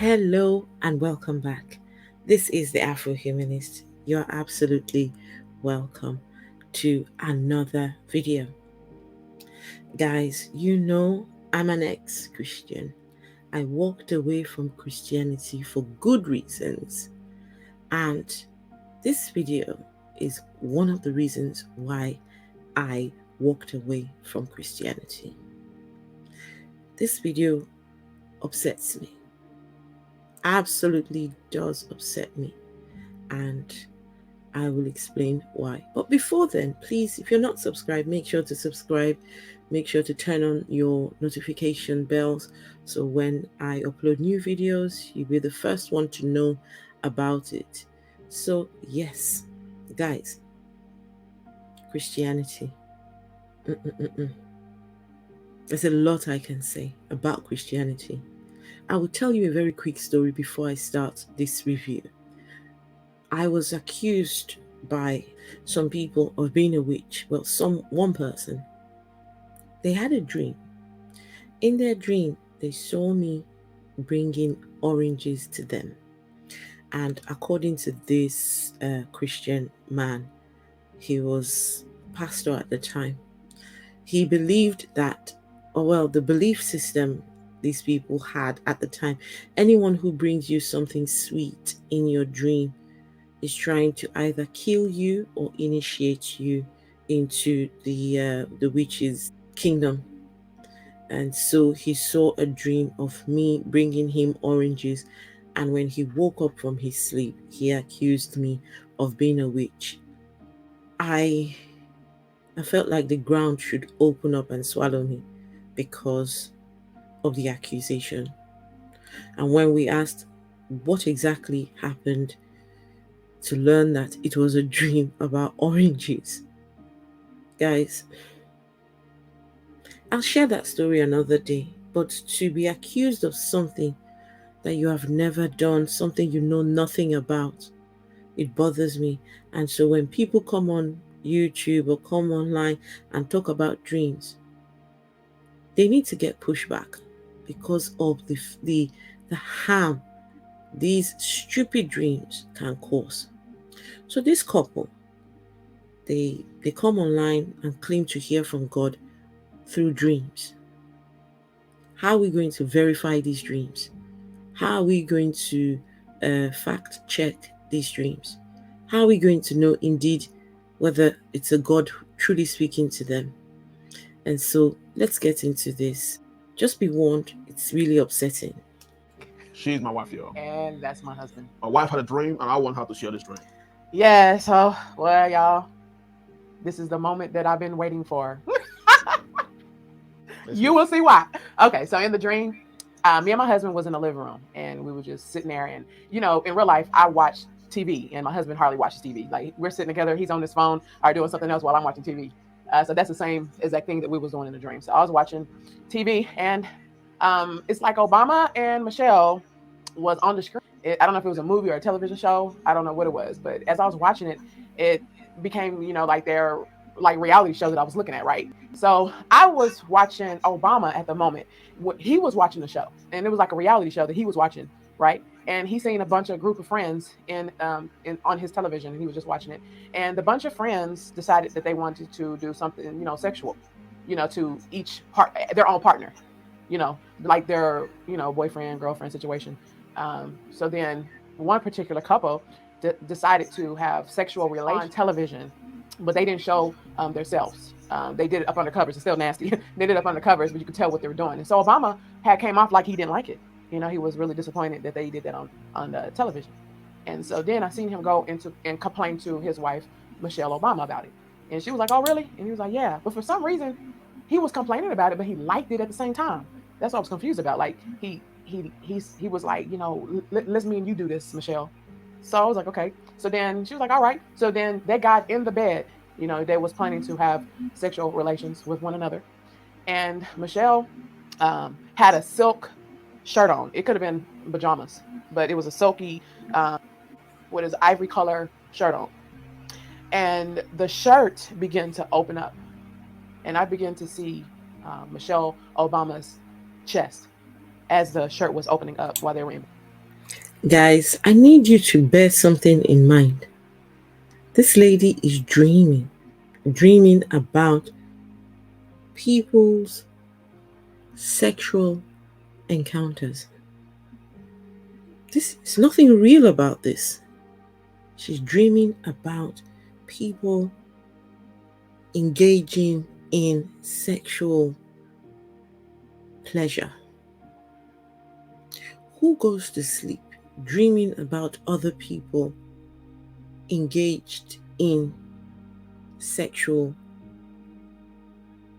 Hello and welcome back. This is the Afro-Humanist. You're absolutely welcome to another video. Guys, I'm an ex-Christian. I walked away from Christianity for good reasons. And this video is one of the reasons why I walked away from Christianity. This video upsets me. Absolutely does upset me, and I will explain why. But before then, please, if you're not subscribed, make sure to subscribe. Make sure to turn on your notification bells so when I upload new videos, you'll be the first one to know about it. So yes, guys, Christianity. There's a lot I can say about Christianity. I will tell you a very quick story before I start this review. I was accused by some people of being a witch. Well, one person. They had a dream. In their dream, they saw me bringing oranges to them. And according to this Christian man, he was pastor at the time. He believed that, the belief system these people had at the time, anyone who brings you something sweet in your dream is trying to either kill you or initiate you into the witch's kingdom. And so he saw a dream of me bringing him oranges, and when he woke up from his sleep, he accused me of being a witch. I felt like the ground should open up and swallow me because of the accusation. And when we asked what exactly happened, to learn that it was a dream about oranges. Guys, I'll share that story another day, but to be accused of something that you have never done, something you know nothing about, it bothers me. And so when people come on YouTube or come online and talk about dreams, they need to get pushed back because of the harm these stupid dreams can cause. So this couple, they come online and claim to hear from God through dreams. How are we going to verify these dreams? How are we going to fact check these dreams? How are we going to know indeed whether it's a God truly speaking to them? And so let's get into this. Just be warned, it's really upsetting. She's my wife, y'all. And that's my husband. My wife had a dream, and I want her to share this dream. Yeah, so, well, y'all, this is the moment that I've been waiting for. You will see why. Okay, so in the dream, me and my husband was in the living room, and we were just sitting there. And, in real life, I watch TV, and my husband hardly watches TV. Like, we're sitting together, he's on his phone or doing something else while I'm watching TV. So that's the same exact thing that we was doing in the dream. So I was watching TV, and it's like Obama and Michelle was on the screen. I don't know if it was a movie or a television show. I don't know what it was, but as I was watching it, it became, like their reality show that I was looking at, right? So I was watching Obama at the moment. He was watching the show, and it was like a reality show that he was watching, right? And he seen a bunch of group of friends on his television, and he was just watching it. And the bunch of friends decided that they wanted to do something, sexual, to each their own partner, like their, boyfriend, girlfriend situation. So then one particular couple decided to have sexual relations on television, but they didn't show themselves. They did it up under covers. It's still nasty. They did it up under covers, but you could tell what they were doing. And so Obama came off like he didn't like it. He was really disappointed that they did that on the television. And so then I seen him go into and complain to his wife, Michelle Obama, about it. And she was like, "Oh, really?" And he was like, "Yeah." But for some reason, he was complaining about it, but he liked it at the same time. That's what I was confused about. Like he was like, let's me and you do this, Michelle. So I was like, okay. So then she was like, all right. So then they got in the bed. They was planning to have sexual relations with one another. And Michelle had a silk shirt on. It could have been pajamas, but it was a silky, ivory color shirt on. And the shirt began to open up. And I began to see Michelle Obama's chest as the shirt was opening up while they were in. Guys, I need you to bear something in mind. This lady is dreaming about people's sexual encounters. This is nothing real about this. She's dreaming about people engaging in sexual pleasure. Who goes to sleep dreaming about other people engaged sexual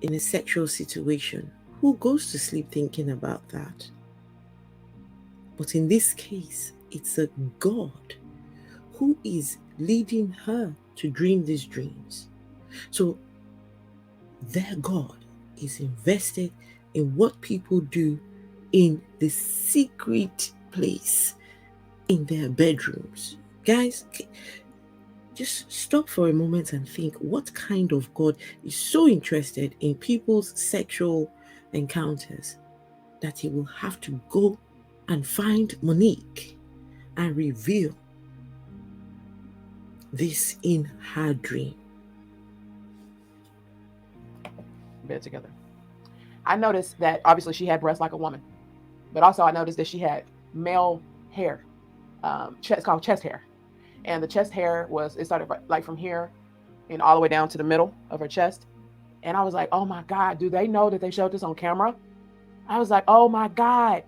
in a sexual situation? Who goes to sleep thinking about that? But in this case, it's a God who is leading her to dream these dreams. So their God is invested in what people do in the secret place in their bedrooms. Guys, just stop for a moment and think, what kind of God is so interested in people's sexual encounters that he will have to go and find Monic and reveal this in her dream? Bed together. I noticed that obviously she had breasts like a woman, but also I noticed that she had male hair, it's called chest hair, and the chest hair it started like from here and all the way down to the middle of her chest. And I was like, oh my God, do they know that they showed this on camera? I was like, oh my God,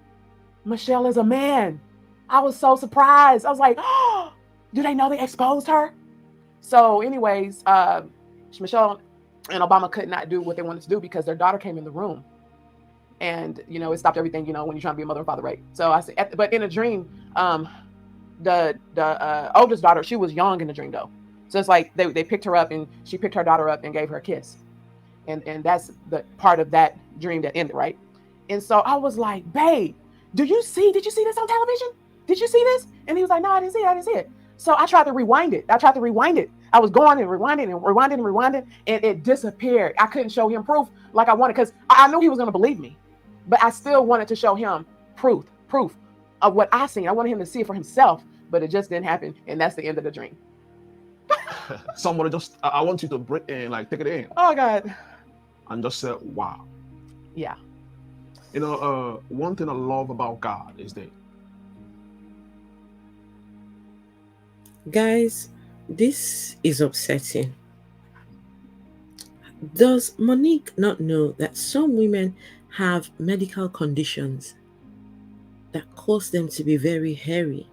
Michelle is a man. I was so surprised. I was like, oh, do they know they exposed her? So anyways, Michelle and Obama could not do what they wanted to do because their daughter came in the room. And, it stopped everything, when you're trying to be a mother and father, right? So I said, but in a dream, the oldest daughter, she was young in the dream though. So it's like they picked her up and she picked her daughter up and gave her a kiss. And that's the part of that dream that ended, right? And so I was like, babe, did you see this on television? Did you see this? And he was like, no, I didn't see it. So I tried to rewind it. I was going and rewinding, and it disappeared. I couldn't show him proof like I wanted because I knew he was going to believe me, but I still wanted to show him proof of what I seen. I wanted him to see it for himself, but it just didn't happen, and that's the end of the dream. Somebody I want you to break in, like take it in. Oh God. And just say, wow. Yeah. One thing I love about God is that, guys, this is upsetting. Does Monic not know that some women have medical conditions that cause them to be very hairy?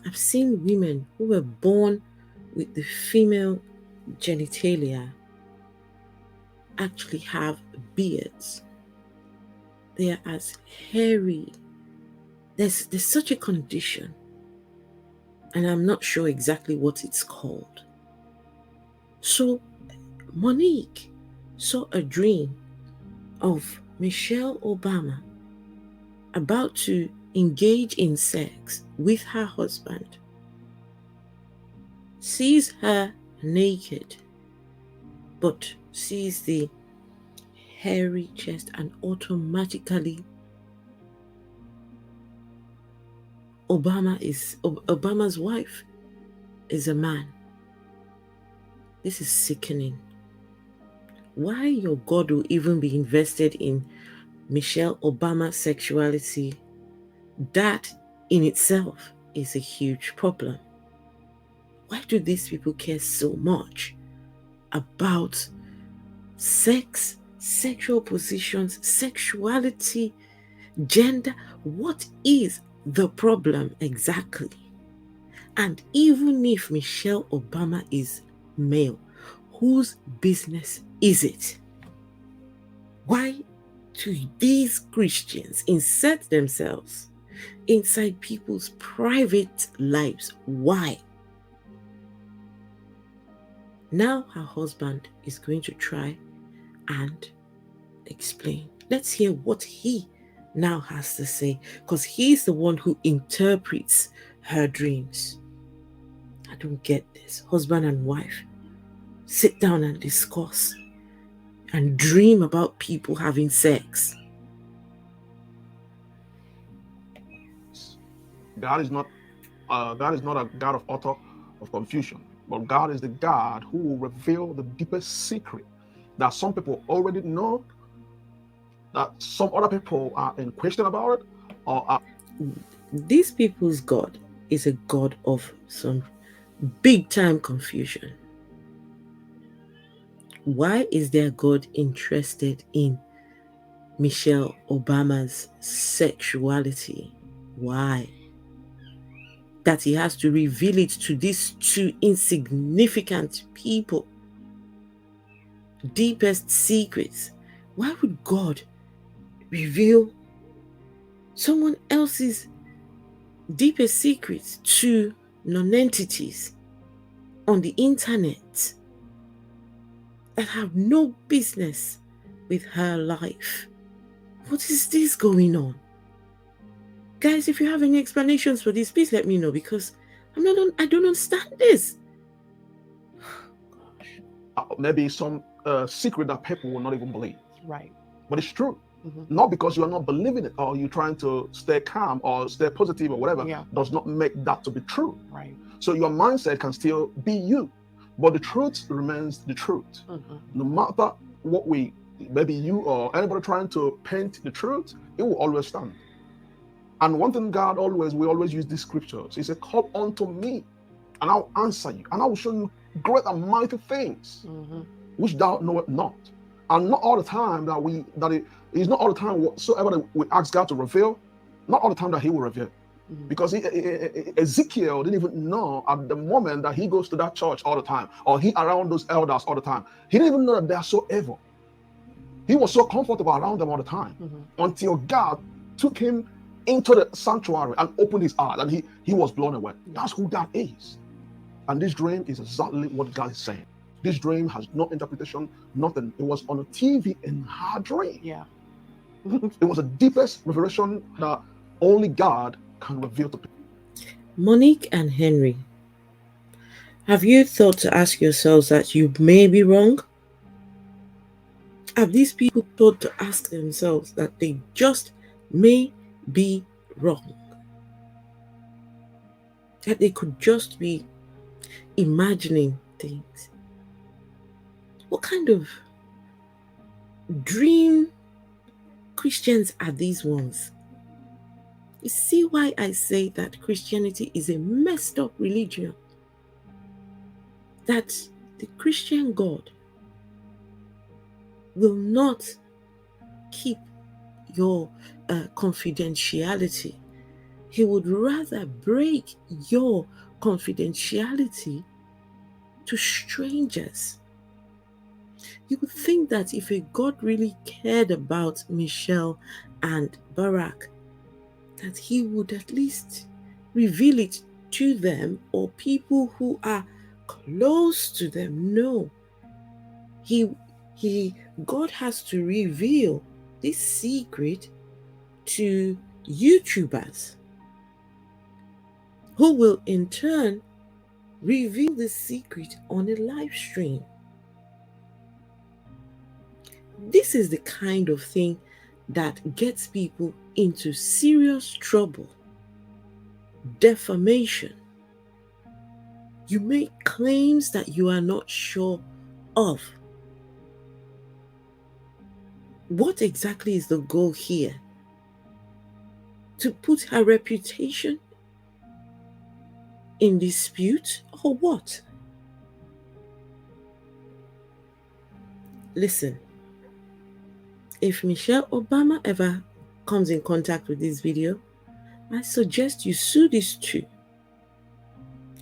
I've seen women who were born with the female genitalia actually have beards. They are as hairy. There's such a condition, and I'm not sure exactly what it's called. So Monic saw a dream of Michelle Obama about to engage in sex with her husband, sees her naked, but sees the hairy chest, and automatically Obama's wife is a man. This is sickening. Why your God will even be invested in Michelle Obama's sexuality, that in itself is a huge problem. Why do these people care so much about sex, sexual positions, sexuality, gender? What is the problem exactly? And even if Michelle Obama is male, whose business is it? Why do these Christians insert themselves inside people's private lives? Why? Now her husband is going to try and explain. Let's hear what he now has to say, because he's the one who interprets her dreams. I don't get this. Husband and wife sit down and discuss and dream about people having sex. God is not a God of utter of confusion, but God is the God who will reveal the deepest secret that some people already know, that some other people are in question about it, or are. These people's God is a God of some big time confusion. Why is their God interested in Michelle Obama's sexuality? Why? That he has to reveal it to these two insignificant people. Deepest secrets. Why would God reveal someone else's deepest secrets to non-entities on the internet that have no business with her life? What is this going on? Guys, if you have any explanations for this, please let me know, because I don't understand this. Maybe some secret that people will not even believe. Right. But it's true. Mm-hmm. Not because you are not believing it, or you're trying to stay calm or stay positive or whatever, does not make that to be true. Right. So your mindset can still be you, but the truth remains the truth. Mm-hmm. No matter what maybe you or anybody trying to paint the truth, it will always stand. And one thing we always use these scriptures. He said, "Call unto me, and I'll answer you, and I will show you great and mighty things, which thou knowest not." And not all the time it is not all the time whatsoever that we ask God to reveal, not all the time that He will reveal. Because Ezekiel didn't even know at the moment that he goes to that church all the time, or he around those elders all the time. He didn't even know that they are so evil. He was so comfortable around them all the time, until God took him into the sanctuary and opened his eyes, and he was blown away. That's who God is. And this dream is exactly what God is saying. This dream has no interpretation, nothing. It was on a TV in her dream. Yeah. It was the deepest revelation that only God can reveal to people. Monic and Henry, have you thought to ask yourselves that you may be wrong? Have these people thought to ask themselves that they just may be wrong? That they could just be imagining things? What kind of dream Christians are these ones? You see why I say that Christianity is a messed up religion? That the Christian God will not keep your confidentiality. He would rather break your confidentiality to strangers. You would think that if a God really cared about Michelle and Barack, that he would at least reveal it to them, or people who are close to them. No. God has to reveal this secret to YouTubers, who will in turn reveal the secret on a live stream. This is the kind of thing that gets people into serious trouble. Defamation. You make claims that you are not sure of. What exactly is the goal here? To put her reputation in dispute, or what? Listen, if Michelle Obama ever comes in contact with this video, I suggest you sue these two.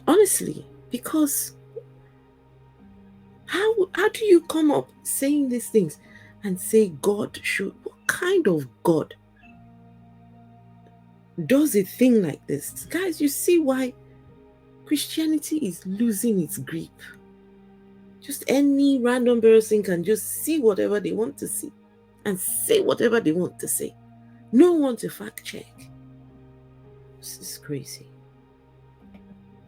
Honestly, because how do you come up saying these things and say God should? What kind of God does a thing like this? Guys, you see why Christianity is losing its grip. Just any random person can just see whatever they want to see and say whatever they want to say. No one to fact check. This is crazy.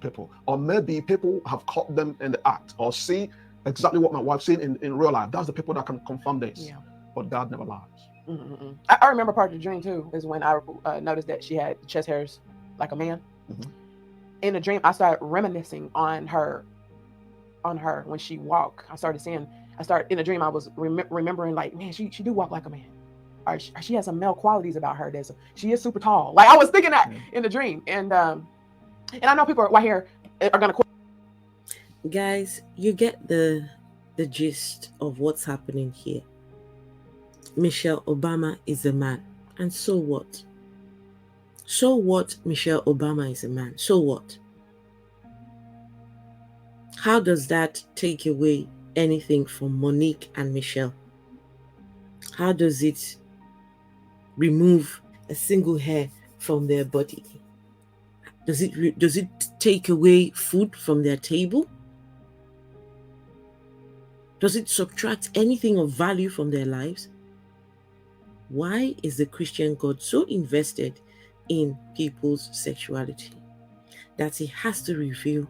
People, or maybe people have caught them in the act, or see exactly what my wife's seen in real life. That's the people that can confirm this. Yeah. But God never lies. I remember part of the dream too, is when I noticed that she had chest hairs like a man. Mhm. In a dream, I started reminiscing on her when she walked. In a dream, I was remembering like, man, she do walk like a man. Or she has some male qualities about her. She is super tall. Like I was thinking that in the dream, and I know people right here are gonna. Guys, you get the gist of what's happening here. Michelle Obama is a man, and so what? So what? Michelle Obama is a man. So what? How does that take away anything from Monique and Michelle? How does it remove a single hair from their body? Does it take away food from their table? Does it subtract anything of value from their lives? Why is the Christian God so invested in people's sexuality that he has to reveal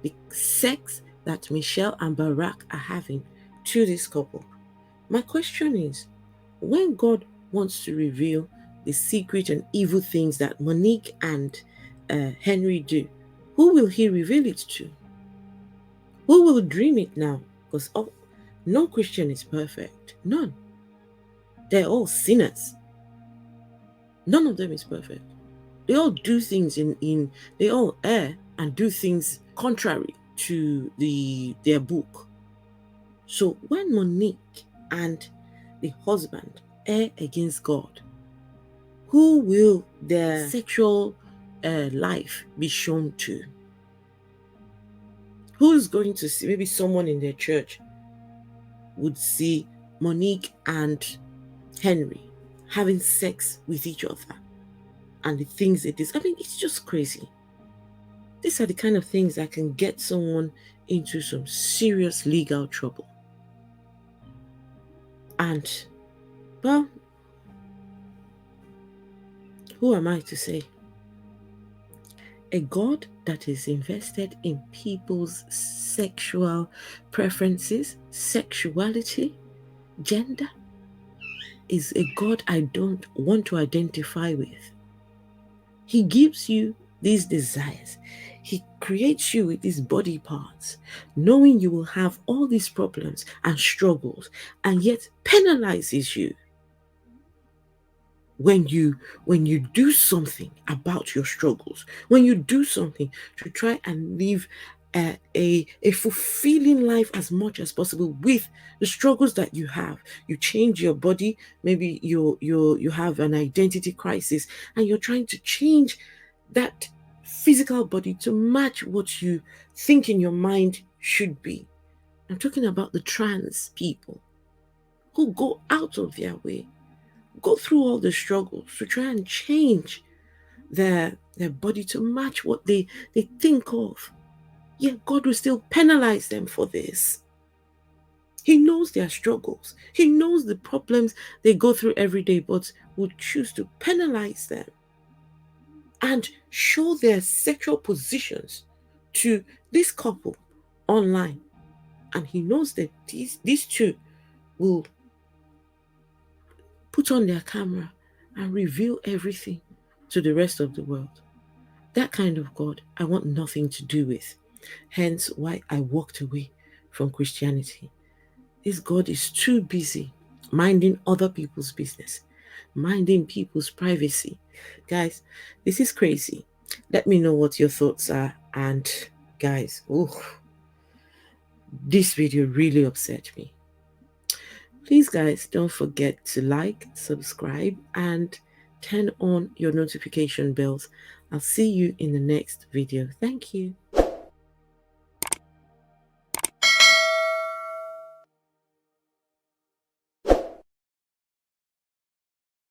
the sex that Michelle and Barack are having to this couple? My question is, when God wants to reveal the secret and evil things that Monique and Henry do, who will he reveal it to? Who will dream it now? Because no Christian is perfect. None. They're all sinners. None of them is perfect. They all do things they all err and do things contrary to their book. So when Monique and the husband err against God, who will their sexual life be shown to? Who's going to see? Maybe someone in their church would see Monique and Henry having sex with each other and the things it is. I mean, it's just crazy. These are the kind of things that can get someone into some serious legal trouble. And, well, who am I to say? A God that is invested in people's sexual preferences, sexuality, gender, is a God I don't want to identify with. He gives you these desires. He creates you with these body parts, knowing you will have all these problems and struggles, and yet penalizes you when you do something about your struggles, when you do something to try and live a fulfilling life as much as possible with the struggles that you have. You change your body, maybe you have an identity crisis, and you're trying to change that physical body to match what you think in your mind should be. I'm talking about the trans people who go out of their way, go through all the struggles to try and change their body to match what they think of. Yet God will still penalize them for this. He knows their struggles. He knows the problems they go through every day, but will choose to penalize them and show their sexual positions to this couple online. And he knows that these two will put on their camera and reveal everything to the rest of the world. That kind of God I want nothing to do with. Hence why I walked away from Christianity. This God is too busy minding other people's business, minding people's privacy. Guys, this is crazy. Let me know what your thoughts are. And guys, this video really upset me. Please, guys, don't forget to like, subscribe, and turn on your notification bells. I'll see you in the next video. Thank you.